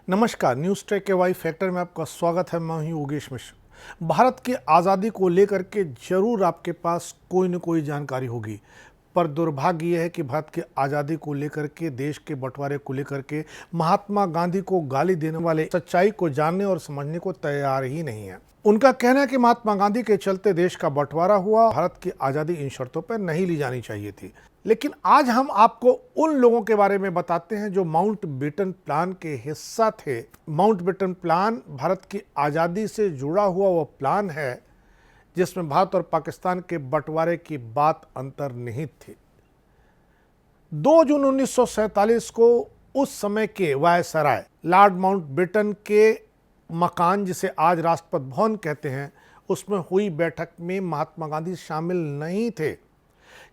नमस्कार, news track के Y factor में आपका स्वागत है। मैं हूं योगेश मिश्र। भारत की आज़ादी को लेकर के जरूर आपके पास कोई न कोई जानकारी होगी, पर दुर्भाग्य यह है कि भारत की आज़ादी को लेकर के, देश के बंटवारे को लेकर के महात्मा गांधी को गाली देने वाले सच्चाई को जानने और समझने को तैयार ही नहीं है। उनका कहना है कि महात्मा गांधी के चलते देश का बंटवारा हुआ, भारत की आज़ादी इन शर्तों पर नहीं ली जानी चाहिए थी। लेकिन आज हम आपको उन लोगों के बारे में बताते हैं जो माउंटबेटन प्लान के हिस्सा थे। माउंटबेटन प्लान भारत की आज़ादी से जुड़ा हुआ वो प्लान है जिसमें भारत और पाकिस्तान के बंटवारे की बात अंतर्निहित थी। 2 जून 1947 को उस समय के वायसराय लॉर्ड माउंटबेटन के मकान, जिसे आज राष्ट्रपति भवन कहते हैं, उसमें हुई बैठक में महात्मा गांधी शामिल नहीं थे।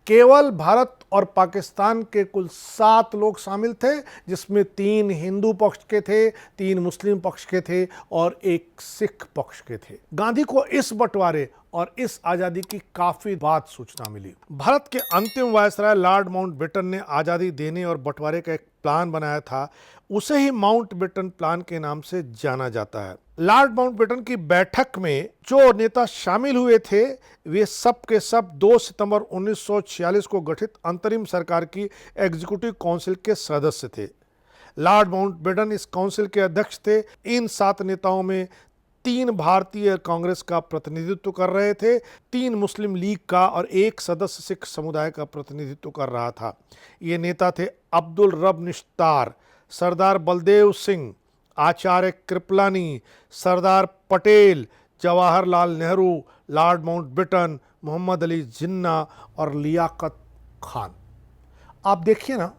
केवल भारत और पाकिस्तान के कुल 7 लोग शामिल थे, जिसमें 3 हिंदू पक्ष के थे, 3 मुस्लिम पक्ष के थे और 1 सिख पक्ष के थे। गांधी को इस बंटवारे और इस आज़ादी की काफ़ी बात सूचना मिली। भारत के अंतिम वायसराय लॉर्ड माउंटबेटन ने आज़ादी देने और बंटवारे का एक प्लान बनाया था, उसे ही माउंटबेटन प्लान के नाम से जाना जाता है। लॉर्ड माउंटबेटन की बैठक में जो नेता शामिल हुए थे वे सब के सब 2 सितंबर 1946 को गठित अंतरिम सरकार की एग्जीक्यूटिव काउंसिल के सदस्य थे। लॉर्ड माउंटबेटन इस काउंसिल के अध्यक्ष थे। इन 7 नेताओं में 3 भारतीय कांग्रेस का प्रतिनिधित्व कर रहे थे, 3 मुस्लिम लीग का और 1 सदस्य सिख समुदाय का प्रतिनिधित्व कर रहा था। ये नेता थे अब्दुल रब निश्तार, सरदार बलदेव सिंह, आचार्य कृपलानी, सरदार पटेल, जवाहरलाल नेहरू, लॉर्ड माउंटबेटन, मोहम्मद अली जिन्ना और लियाकत खान। आप देखिए ना,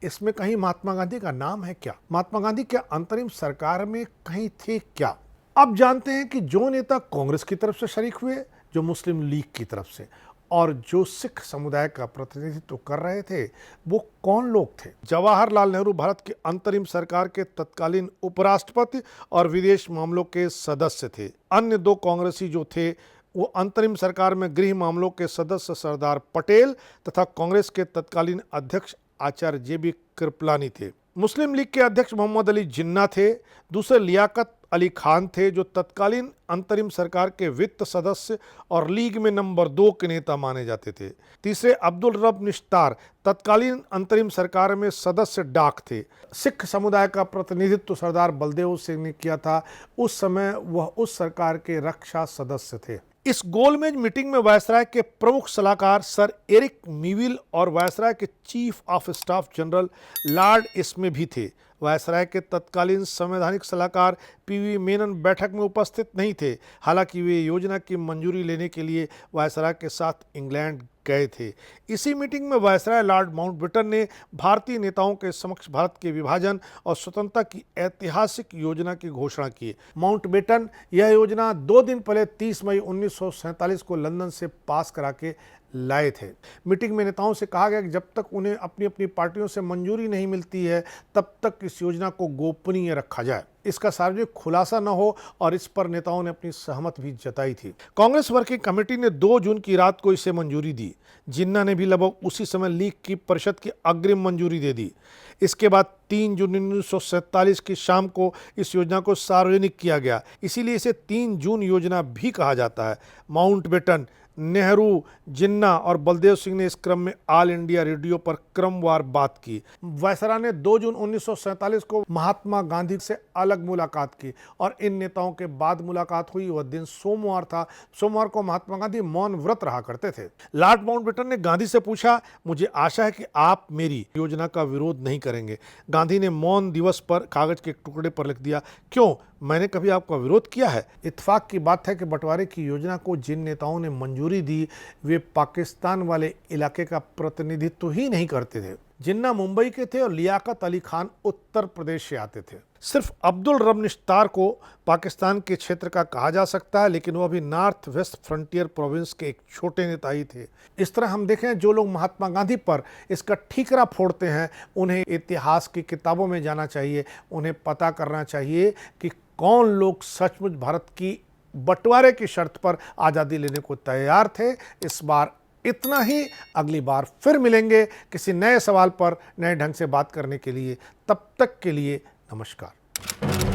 इसमें कहीं महात्मा गांधी का नाम है क्या? महात्मा गांधी क्या अंतरिम सरकार में कहीं थे क्या? अब जानते हैं कि जो नेता कांग्रेस की तरफ से शरीक हुए, जो मुस्लिम लीग की तरफ से और जो सिख समुदाय का प्रतिनिधित्व कर रहे थे, वो कौन लोग थे? जवाहरलाल नेहरू भारत की अंतरिम सरकार के तत्कालीन उपराष्ट्रपति और विदेश मामलों के सदस्य थे। अन्य 2 कांग्रेसी जो थे वो अंतरिम सरकार में गृह मामलों के सदस्य सरदार पटेल तथा कांग्रेस के तत्कालीन अध्यक्ष आचार्य JB कृपलानी थे। मुस्लिम लीग के अध्यक्ष मोहम्मद अली जिन्ना थे। दूसरे लियाकत अली खान थे, जो तत्कालीन अंतरिम सरकार के वित्त सदस्य और लीग में नंबर 2 के नेता माने जाते थे। तीसरे अब्दुल रब निश्तार तत्कालीन अंतरिम सरकार में सदस्य डाक थे। सिख समुदाय का प्रतिनिधित्व सरदार बलदेव सिंह ने किया था। उस समय वह उस सरकार के रक्षा सदस्य थे। इस गोलमेज मीटिंग में वायसराय के प्रमुख सलाहकार सर एरिक मीविल और वायसराय के chief of staff general lord Ismay भी थे। वायसराय के तत्कालीन संवैधानिक सलाहकार PV मेनन बैठक में उपस्थित नहीं थे, हालांकि वे योजना की मंजूरी लेने के लिए वायसराय के साथ इंग्लैंड गए थे। इसी मीटिंग में वायसराय लॉर्ड माउंटबेटन ने भारतीय नेताओं के समक्ष भारत के विभाजन और स्वतंत्रता की ऐतिहासिक योजना की घोषणा की। माउंटबेटन यह योजना 2 दिन पहले 30 मई 1947 को लंदन से पास करा के लाए थे। मीटिंग में नेताओं से कहा गया कि जब तक उन्हें अपनी अपनी पार्टियों से मंजूरी नहीं मिलती है, तब तक इस योजना को गोपनीय रखा जाए, इसका सार्वजनिक खुलासा न हो, और इस पर नेताओं ने अपनी सहमति भी जताई थी। कांग्रेस वर्किंग कमेटी ने 2 जून की रात को इसे मंजूरी दी। जिन्ना ने भी लगभग उसी समय लीग की परिषद की अग्रिम मंजूरी दे दी। इसके बाद 3 जून 1947 की शाम को इस योजना को सार्वजनिक किया गया, इसीलिए इसे 3 जून योजना भी कहा जाता है। माउंटबेटन, नेहरू, जिन्ना और बलदेव सिंह ने इस क्रम में ऑल इंडिया रेडियो पर क्रमवार बात की। वायसराय ने 2 जून 1947 को महात्मा गांधी से अलग मुलाकात की और इन नेताओं के बाद मुलाकात हुई। वह दिन सोमवार था। सोमवार को महात्मा गांधी मौन व्रत रहा करते थे। लॉर्ड माउंटबेटन ने गांधी से पूछा, मुझे आशा है कि आप मेरी योजना का विरोध नहीं करेंगे। गांधी ने मौन दिवस पर कागज के एक टुकड़े पर लिख दिया, क्यों, मैंने कभी आपका विरोध किया है? इत्तेफाक की बात है कि बंटवारे की योजना को जिन नेताओं ने मंजूरी दी वे पाकिस्तान वाले इलाके का प्रतिनिधित्व ही नहीं करते थे। जिन्ना मुंबई के थे और लियाकत अली खान उत्तर प्रदेश से आते थे। सिर्फ अब्दुल रब निश्तार को पाकिस्तान के क्षेत्र का कहा जा सकता है, लेकिन वह भी नॉर्थ वेस्ट फ्रंटियर प्रोविंस के एक छोटे नेता ही थे। इस तरह हम देखें, जो लोग महात्मा गांधी पर इसका ठीकरा फोड़ते हैं, उन्हें इतिहास की किताबों में जाना चाहिए। उन्हें पता करना चाहिए कि कौन लोग सचमुच भारत की बंटवारे की शर्त पर आज़ादी लेने को तैयार थे। इस बार इतना ही। अगली बार फिर मिलेंगे किसी नए सवाल पर नए ढंग से बात करने के लिए। तब तक के लिए नमस्कार।